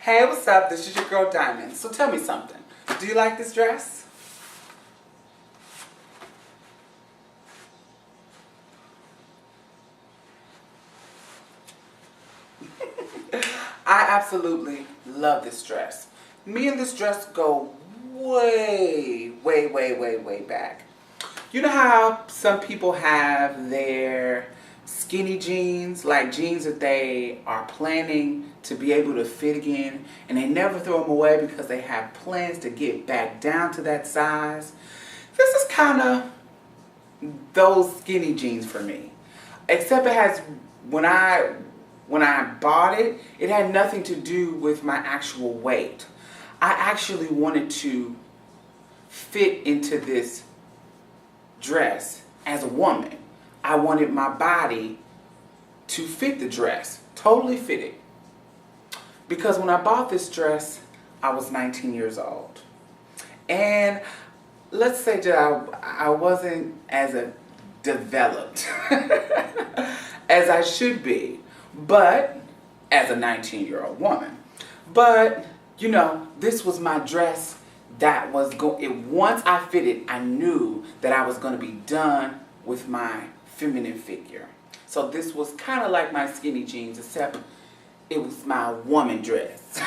Hey, what's up? This is your girl Diamond. So tell me something. Do you like this dress? I absolutely love this dress. Me and this dress go way back. You know how some people have their skinny jeans, like jeans that they are planning to be able to fit again, and they never throw them away because they have plans to get back down to that size? This is kind of those skinny jeans for me. Except it has, when I bought it, it had nothing to do with my actual weight. I actually wanted to fit into this dress as a woman. I wanted my body to fit the dress, totally fit it. Because when I bought this dress, I was 19 years old. And let's say that I wasn't as developed as I should be, but as a 19-year-old woman. But, you know, this was my dress that was once I fitted, I knew that I was going to be done with my feminine figure. So this was kind of like my skinny jeans, except it was my woman dress.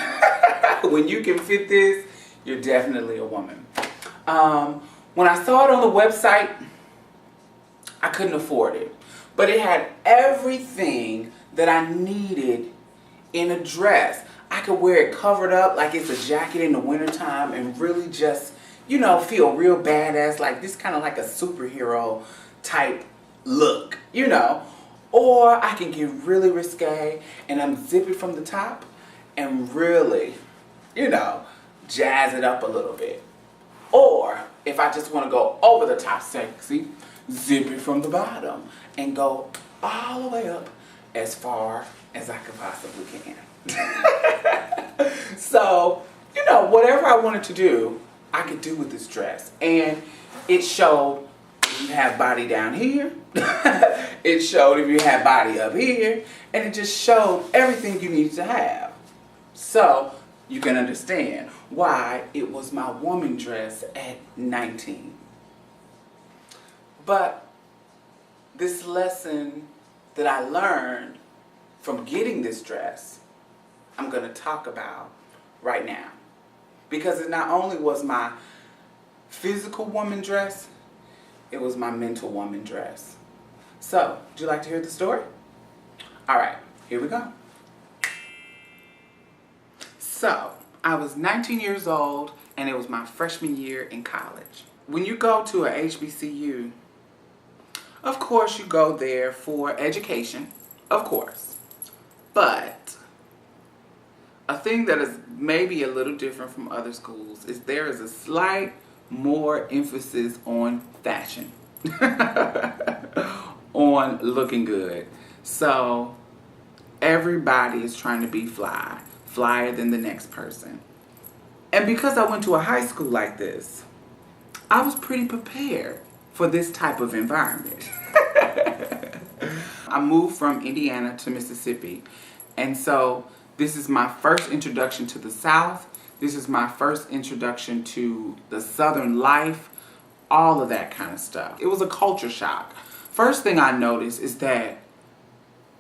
When you can fit this, you're definitely a woman. When I saw it on the website, I couldn't afford it. But it had everything that I needed in a dress. I could wear it covered up like it's a jacket in the wintertime and really just, you know, feel real badass, like this kind of like a superhero type look, you know. Or I can get really risque and unzip it from the top and really, you know, jazz it up a little bit. Or if I just want to go over the top sexy, zip it from the bottom and go all the way up as far as I could possibly can. So, you know, whatever I wanted to do, I could do with this dress. And it showed if you have body down here, it showed if you had body up here, and it just showed everything you needed to have. So, you can understand why it was my woman dress at 19. But this lesson that I learned from getting this dress, I'm going to talk about right now. Because it not only was my physical woman dress, it was my mental woman dress. So, would you like to hear the story? Alright, here we go. So, I was 19 years old and it was my freshman year in college. When you go to a HBCU, of course you go there for education, of course. But a thing that is maybe a little different from other schools is there is a slight more emphasis on fashion, on looking good. So everybody is trying to be fly, flyer than the next person. And because I went to a high school like this, I was pretty prepared for this type of environment. I moved from Indiana to Mississippi, and so this is my first introduction to the South. This is my first introduction to the Southern life, all of that kind of stuff. It was a culture shock. First thing I noticed is that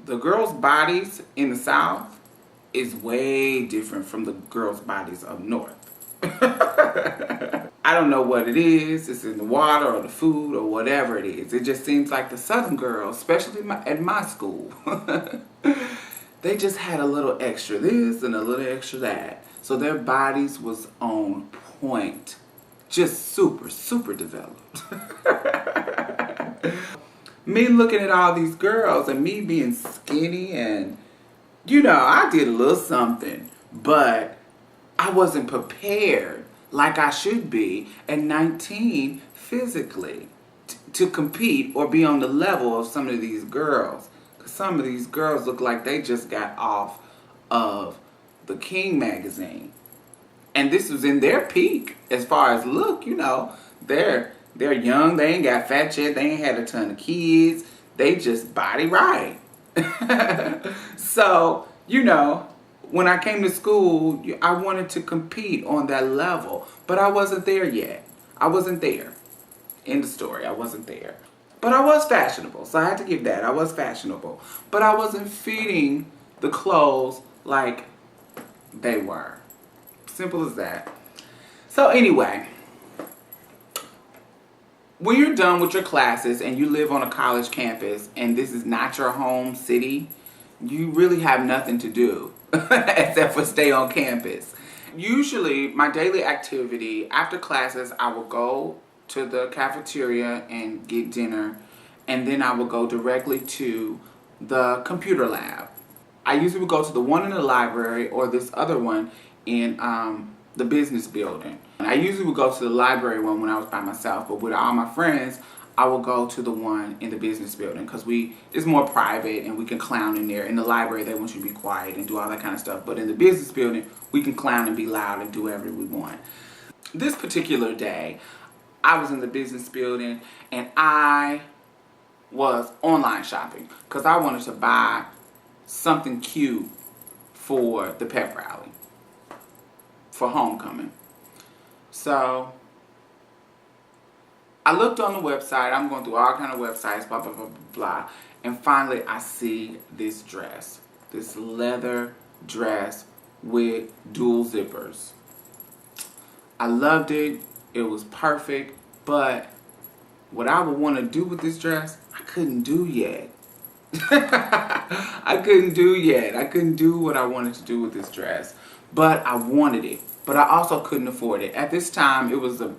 the girls' bodies in the South is way different from the girls' bodies up north. I don't know what it is. It's in the water or the food or whatever it is. It just seems like the Southern girls, especially at my school, they just had a little extra this and a little extra that. So their bodies was on point. Just super developed. Me looking at all these girls and me being skinny and, you know, I did a little something, but I wasn't prepared like I should be at 19 physically to compete or be on the level of some of these girls. Because some of these girls look like they just got off of the King magazine. And this was in their peak as far as look, you know. They're young, they ain't got fat yet, they ain't had a ton of kids. They just body right. So, you know, when I came to school, I wanted to compete on that level, but I wasn't there yet. I wasn't there. End of story. I wasn't there. But I was fashionable, so I had to give that. I was fashionable. But I wasn't fitting the clothes like they were. Simple as that. So anyway, when you're done with your classes and you live on a college campus and this is not your home city, you really have nothing to do except for stay on campus. Usually my daily activity after classes, I will go to the cafeteria and get dinner, and then I will go directly to the computer lab. I usually would go to the one in the library or this other one in the business building. I usually would go to the library one when I was by myself, but with all my friends, I will go to the one in the business building because it's more private and we can clown in there. In the library, they want you to be quiet and do all that kind of stuff. But in the business building, we can clown and be loud and do whatever we want. This particular day, I was in the business building and I was online shopping because I wanted to buy something cute for the pep rally, for homecoming. So I looked on the website. I'm going through all kind of websites, blah, blah, blah, blah, blah. And finally I see this dress, this leather dress with dual zippers. I loved it. It was perfect. But what I would want to do with this dress, I couldn't do yet. I couldn't do yet. I couldn't do what I wanted to do with this dress. But I wanted it. But I also couldn't afford it. At this time, it was the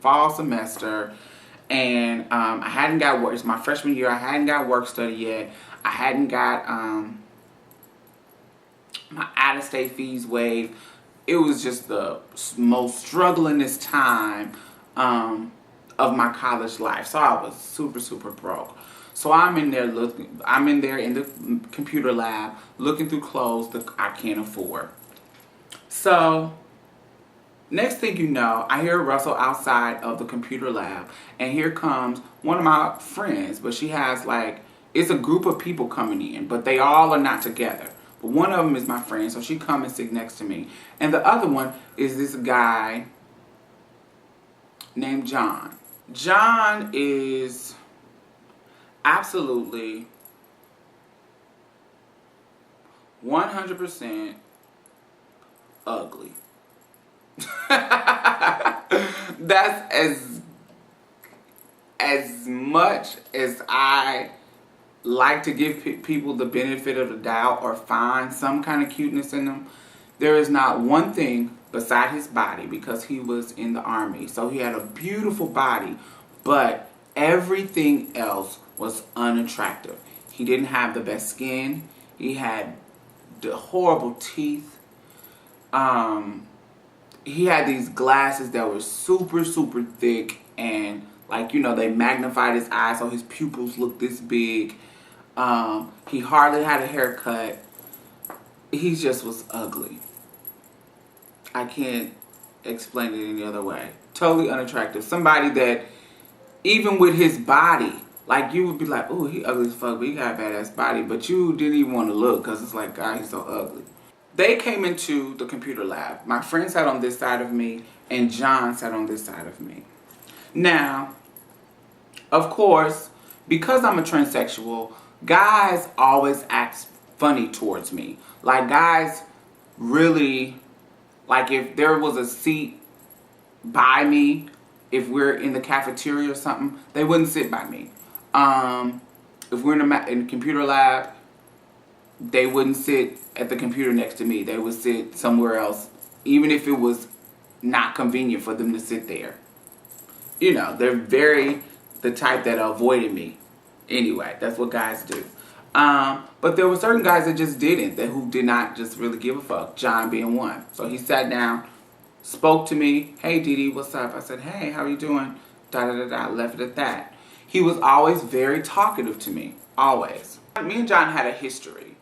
fall semester, and I hadn't got work. It's my freshman year. I hadn't got work study yet. I hadn't got my out-of-state fees waived. It was just the most strugglingest time of my college life. So I was super, super broke. So I'm in there in the computer lab looking through clothes that I can't afford. So next thing you know, I hear a rustle outside of the computer lab, and here comes one of my friends, but she has it's a group of people coming in, but they all are not together. But one of them is my friend, so she comes and sits next to me. And the other one is this guy named John. John is absolutely 100% ugly. That's as much as I like to give people the benefit of the doubt or find some kind of cuteness in them. There is not one thing beside his body, because he was in the army. So he had a beautiful body, but everything else was unattractive. He didn't have the best skin. He had the horrible teeth. He had these glasses that were super, super thick, and they magnified his eyes so his pupils looked this big. He hardly had a haircut. He just was ugly. I can't explain it any other way. Totally unattractive. Somebody that, even with his body, you would be like, oh, he ugly as fuck, but he got a badass body. But you didn't even want to look because it's like, God, he's so ugly. They came into the computer lab. My friend sat on this side of me, and John sat on this side of me. Now, of course, because I'm a transsexual, guys always act funny towards me. Guys really, if there was a seat by me, if we're in the cafeteria or something, they wouldn't sit by me. If we're in the computer lab, they wouldn't sit at the computer next to me. They would sit somewhere else, even if it was not convenient for them to sit there. They're very the type that avoided me. Anyway, that's what guys do. But there were certain guys that just didn't, who did not just really give a fuck, John being one. So he sat down, spoke to me, hey Dee, what's up? I said, hey, how are you doing? Da-da-da-da, left it at that. He was always very talkative to me, always. Me and John had a history,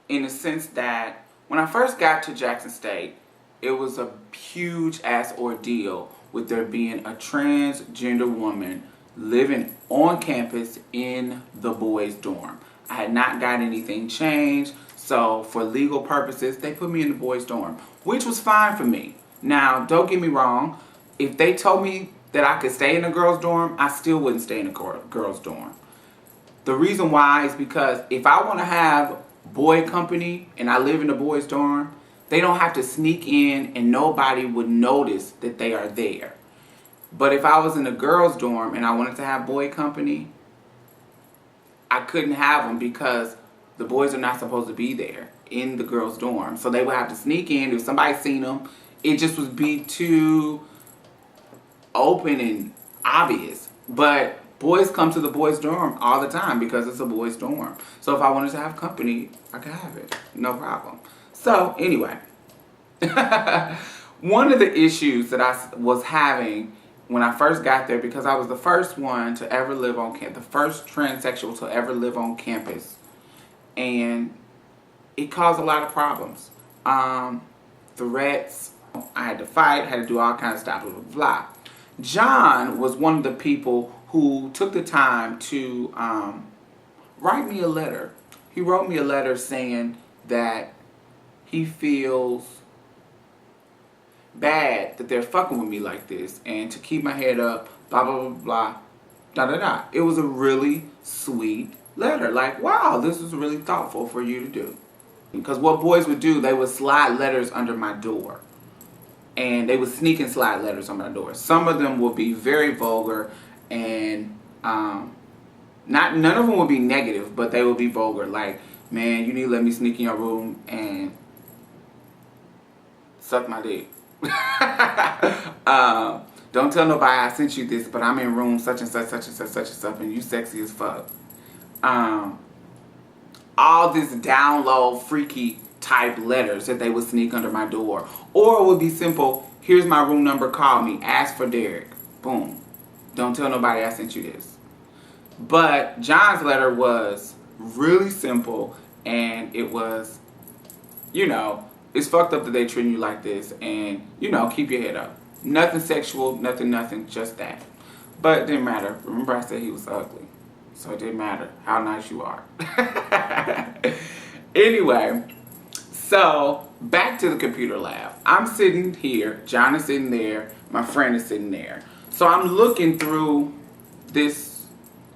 in the sense that when I first got to Jackson State, it was a huge ass ordeal with there being a transgender woman living on campus in the boys' dorm. I had not got anything changed, So for legal purposes, they put me in the boys' dorm, which was fine for me. Now, don't get me wrong. If they told me that I could stay in a girls' dorm, I still wouldn't stay in a girls' dorm. The reason why is because if I want to have boy company and I live in the boys' dorm, they don't have to sneak in and nobody would notice that they are there. But if I was in a girls' dorm and I wanted to have boy company, I couldn't have them because the boys are not supposed to be there in the girls' dorm. So they would have to sneak in. If somebody seen them, it just would be too open and obvious. But boys come to the boys' dorm all the time because it's a boys' dorm. So if I wanted to have company, I could have it. No problem. So anyway, one of the issues that I was having when I first got there, because I was the first one to ever live on campus, the first transsexual to ever live on campus, and it caused a lot of problems. Threats, I had to fight, had to do all kinds of stuff, blah, blah, blah. John was one of the people who took the time to write me a letter. He wrote me a letter saying that he feels bad that they're fucking with me like this and to keep my head up, blah, blah, blah, blah, da, da, da. It was a really sweet letter. Like, wow, this was really thoughtful for you to do. Because what boys would do, they would slide letters under my door. And they would sneak and slide letters on my door. Some of them would be very vulgar and none of them would be negative, but they would be vulgar. Like, man, you need to let me sneak in your room and suck my dick. Don't tell nobody I sent you this, but I'm in room such and such, such and such, such and such, and you sexy as fuck. All this down low, freaky type letters that they would sneak under my door. Or it would be simple, here's my room number, call me, ask for Derek. Boom. Don't tell nobody I sent you this. But John's letter was really simple, and it was, you know, it's fucked up that they treat you like this, and, you know, keep your head up. Nothing sexual, nothing, just that. But it didn't matter. Remember I said he was ugly. So it didn't matter how nice you are. Anyway, so back to the computer lab. I'm sitting here, John is sitting there, my friend is sitting there. So I'm looking through this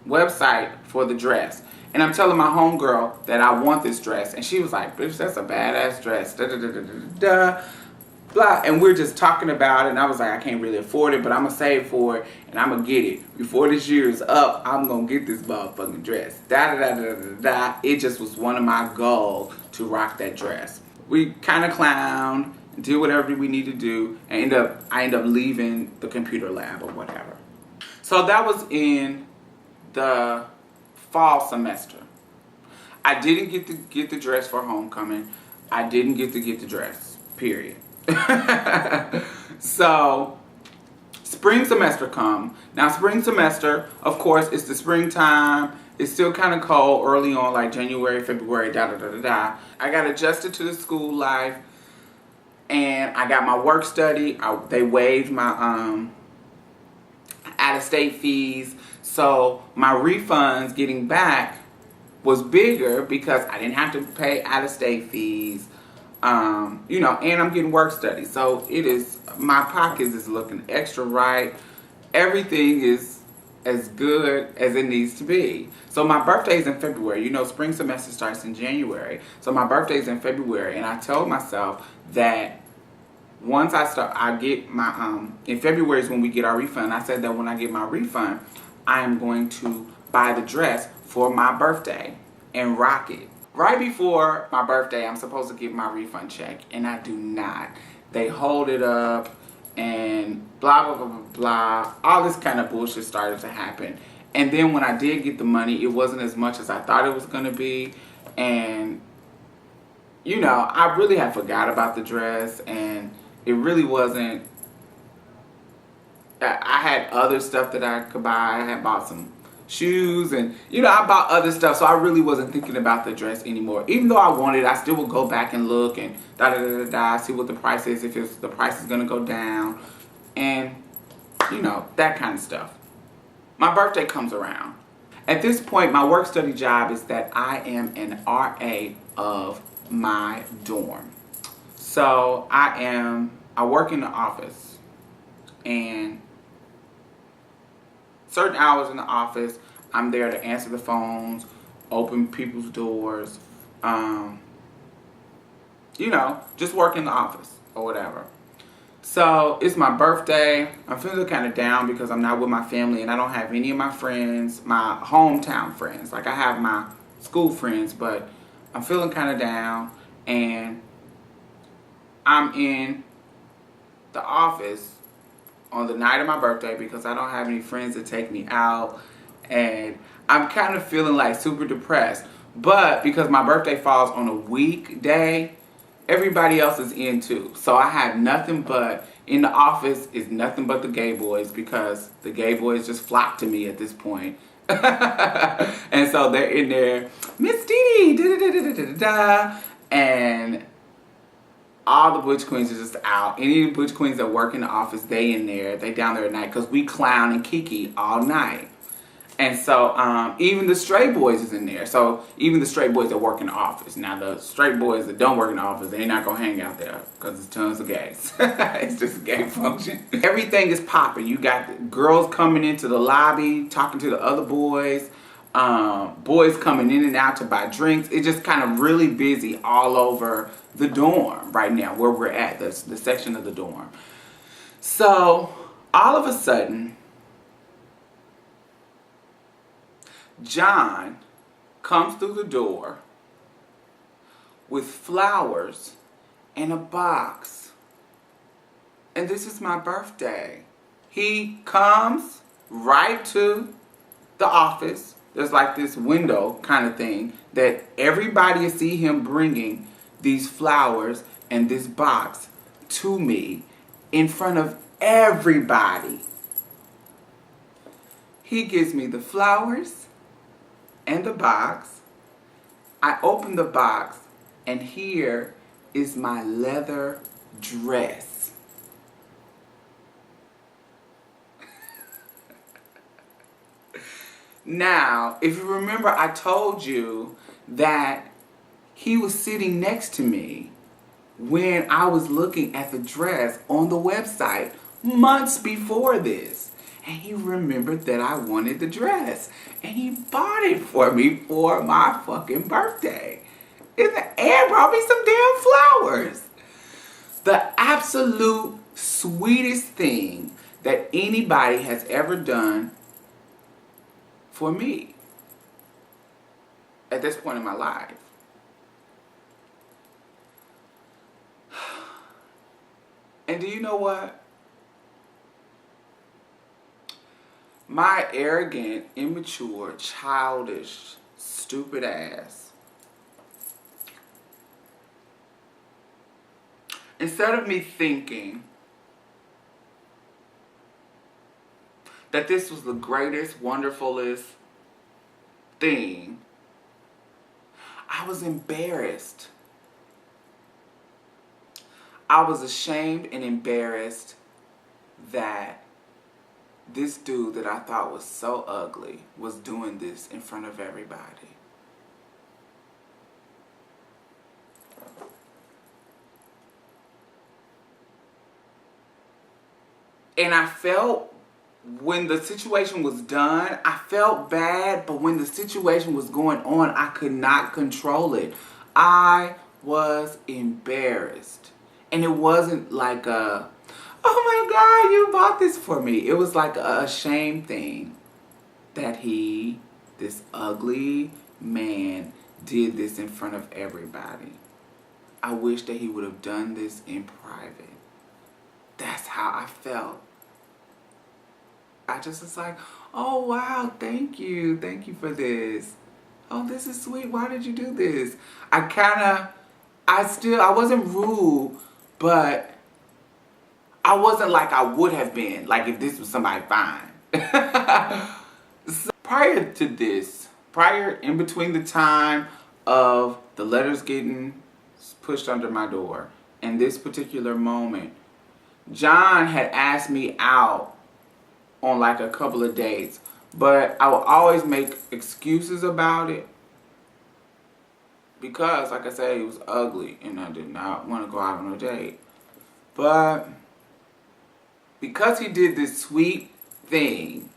website for the dress. And I'm telling my homegirl that I want this dress. And she was like, bitch, that's a badass dress. Da, da, da, da, da, da, blah. And we're just talking about it. And I was like, I can't really afford it, but I'm going to save for it. And I'm going to get it. Before this year is up, I'm going to get this motherfucking dress. Da, da, da, da, da, da. It just was one of my goals to rock that dress. We kind of clowned, did whatever we need to do. And I end up leaving the computer lab or whatever. So that was in the fall semester. I didn't get the dress for homecoming. I didn't get the dress, period. So spring semester come. Now spring semester, of course, it's the springtime. It's still kind of cold early on, like January, February, da da da da da. I got adjusted to the school life, and I got my work study. They waived my out-of-state fees. So my refunds getting back was bigger because I didn't have to pay out-of-state fees, you know, and I'm getting work study. So my pockets is looking extra right. Everything is as good as it needs to be. So my birthday's in February. You know, spring semester starts in January. So my birthday's in February, and I told myself that once I get my, in February is when we get our refund. I said that when I get my refund, I am going to buy the dress for my birthday and rock it. Right before my birthday, I'm supposed to get my refund check, and I do not. They hold it up, and blah, blah, blah, blah, blah. All this kind of bullshit started to happen. And then when I did get the money, it wasn't as much as I thought it was going to be. And, you know, I really had forgot about the dress, and it really wasn't. I had other stuff that I could buy. I had bought some shoes, and, you know, I bought other stuff, so I really wasn't thinking about the dress anymore. Even though I wanted it, I still would go back and look and da-da-da-da-da, see what the price is, if the price is going to go down, and, you know, that kind of stuff. My birthday comes around. At this point, my work study job is that I am an RA of my dorm. So I work in the office, and certain hours in the office, I'm there to answer the phones, open people's doors, you know, just work in the office or whatever. So it's my birthday. I'm feeling kind of down because I'm not with my family and I don't have any of my friends, my hometown friends. Like, I have my school friends, but I'm feeling kind of down, and I'm in the office on the night of my birthday because I don't have any friends to take me out, and I'm kind of feeling like super depressed. But because my birthday falls on a weekday, everybody else is in too. So I have nothing but, in the office is nothing but the gay boys, because the gay boys just flock to me at this point. And so they're in there, Miss Dee Dee, da da da da da da da, and all the butch queens are just out. Any of the butch queens that work in the office, they in there, they down there at night, because we clown and kiki all night. And so even the straight boys is in there. So even the straight boys that work in the office. Now the straight boys that don't work in the office, they're not going to hang out there because there's tons of gays. It's just a gay function. Everything is popping. You got girls coming into the lobby, talking to the other boys. Boys coming in and out to buy drinks. It's just kind of really busy all over the dorm right now, where we're at, the section of the dorm. So all of a sudden, John comes through the door with flowers and a box. And this is my birthday. He comes right to the office. There's like this window kind of thing that everybody will see him bringing these flowers and this box to me in front of everybody. He gives me the flowers and the box. I open the box, and here is my leather dress. Now, if you remember, I told you that he was sitting next to me when I was looking at the dress on the website months before this. And he remembered that I wanted the dress. And he bought it for me for my fucking birthday. And brought me some damn flowers. The absolute sweetest thing that anybody has ever done for me at this point in my life. And do you know what? My arrogant, immature, childish, stupid ass, instead of me thinking that this was the greatest, wonderfulest thing, I was embarrassed. I was ashamed and embarrassed that this dude that I thought was so ugly was doing this in front of everybody. And I felt, when the situation was done, I felt bad, but when the situation was going on, I could not control it. I was embarrassed. And it wasn't like a, oh my God, you bought this for me. It was like a shame thing that this ugly man, did this in front of everybody. I wish that he would have done this in private. That's how I felt. I just was like, oh wow, thank you. Thank you for this. Oh, this is sweet. Why did you do this? I wasn't rude, but I wasn't like I would have been, like if this was somebody fine. So prior to this, in between the time of the letters getting pushed under my door and this particular moment, John had asked me out on like a couple of dates, but I would always make excuses about it because, like I said, he was ugly and I did not want to go out on a date. But because he did this sweet thing,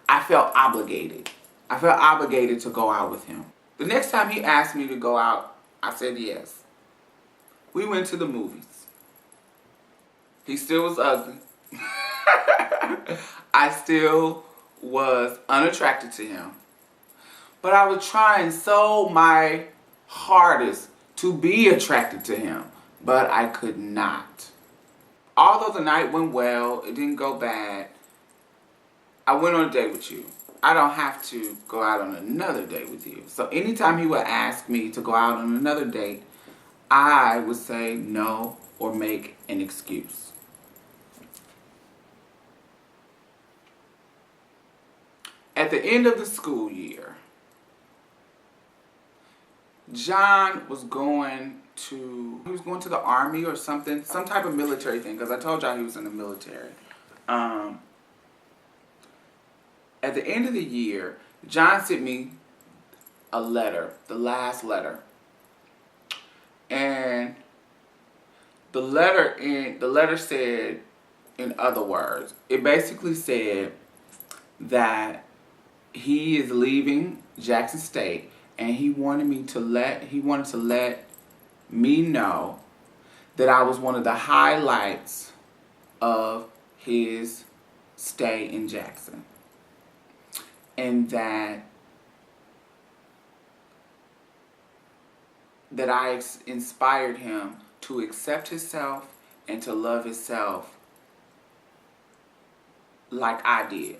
I felt obligated. I felt obligated to go out with him. The next time he asked me to go out, I said yes. We went to the movies. He still was ugly. I still was unattracted to him. But I was trying so my hardest to be attracted to him. But I could not. Although the night went well, it didn't go bad. I went on a date with you. I don't have to go out on another date with you. So anytime he would ask me to go out on another date, I would say no or make an excuse. At the end of the school year, John was going to the army or something, some type of military thing, because I told y'all he was in the military. At the end of the year, John sent me a letter, the last letter. And the letter said, in other words, it basically said that he is leaving Jackson State and he wanted to let me know that I was one of the highlights of his stay in Jackson. And that I inspired him to accept himself and to love himself like I did.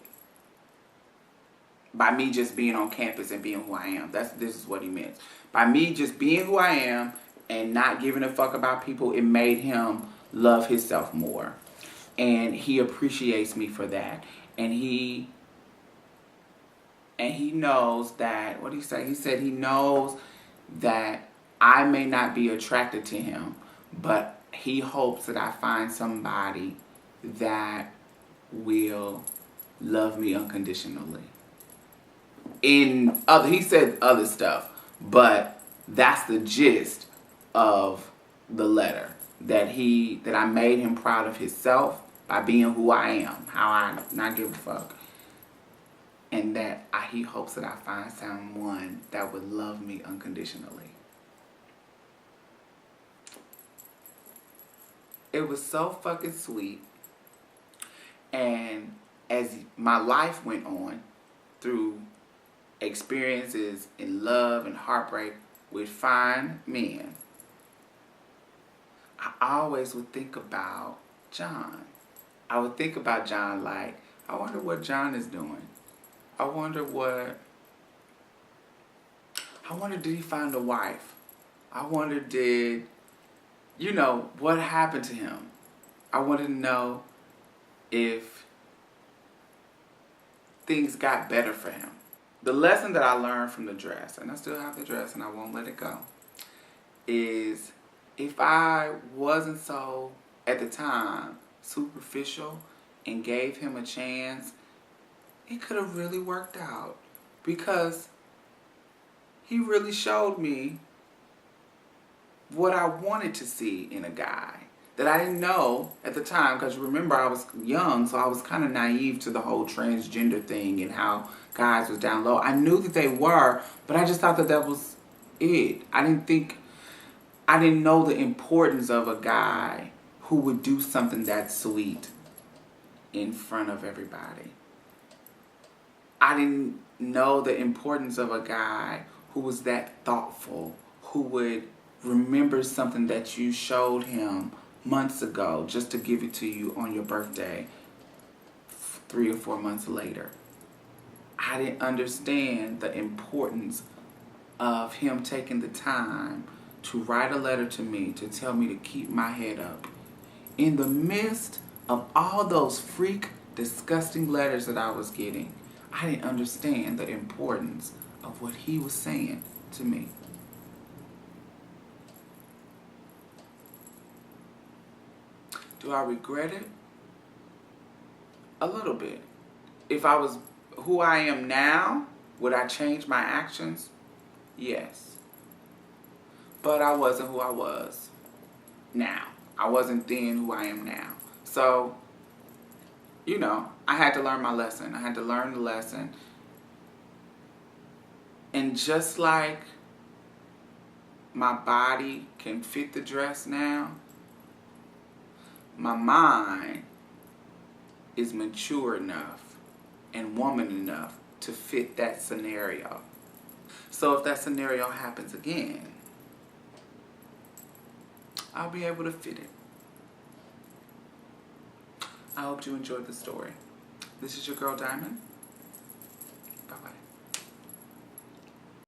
By me just being on campus and being who I am. This is what he meant. By me just being who I am and not giving a fuck about people, it made him love himself more. And he appreciates me for that. And he knows that, what did he say? He said he knows that I may not be attracted to him, but he hopes that I find somebody that will love me unconditionally. He said other stuff, but that's the gist of the letter. That I made him proud of himself by being who I am, how I not give a fuck. And that he hopes that I find someone that would love me unconditionally. It was so fucking sweet. And as my life went on through experiences in love and heartbreak with fine men, I always would think about John. I would think about John like, I wonder what John is doing. I wonder did he find a wife? I wonder what happened to him? I wanted to know if things got better for him. The lesson that I learned from the dress, and I still have the dress and I won't let it go, is if I wasn't so, at the time, superficial and gave him a chance, it could have really worked out. Because he really showed me what I wanted to see in a guy that I didn't know at the time. Because remember, I was young, so I was kind of naive to the whole transgender thing and how guys was down low. I knew that they were, but I just thought that was it. I didn't know the importance of a guy who would do something that sweet in front of everybody. I didn't know the importance of a guy who was that thoughtful, who would remember something that you showed him months ago just to give it to you on your birthday 3 or 4 months later. I didn't understand the importance of him taking the time to write a letter to me to tell me to keep my head up. In the midst of all those freak, disgusting letters that I was getting, I didn't understand the importance of what he was saying to me. Do I regret it? A little bit. If I was who I am now, would I change my actions? Yes. but I wasn't who I was now. I wasn't then who I am now. So, you know, I had to learn my lesson. I had to learn the lesson. And just like my body can fit the dress now, my mind is mature enough and woman enough to fit that scenario. So if that scenario happens again, I'll be able to fit it. I hope you enjoyed the story. This is your girl Diamond.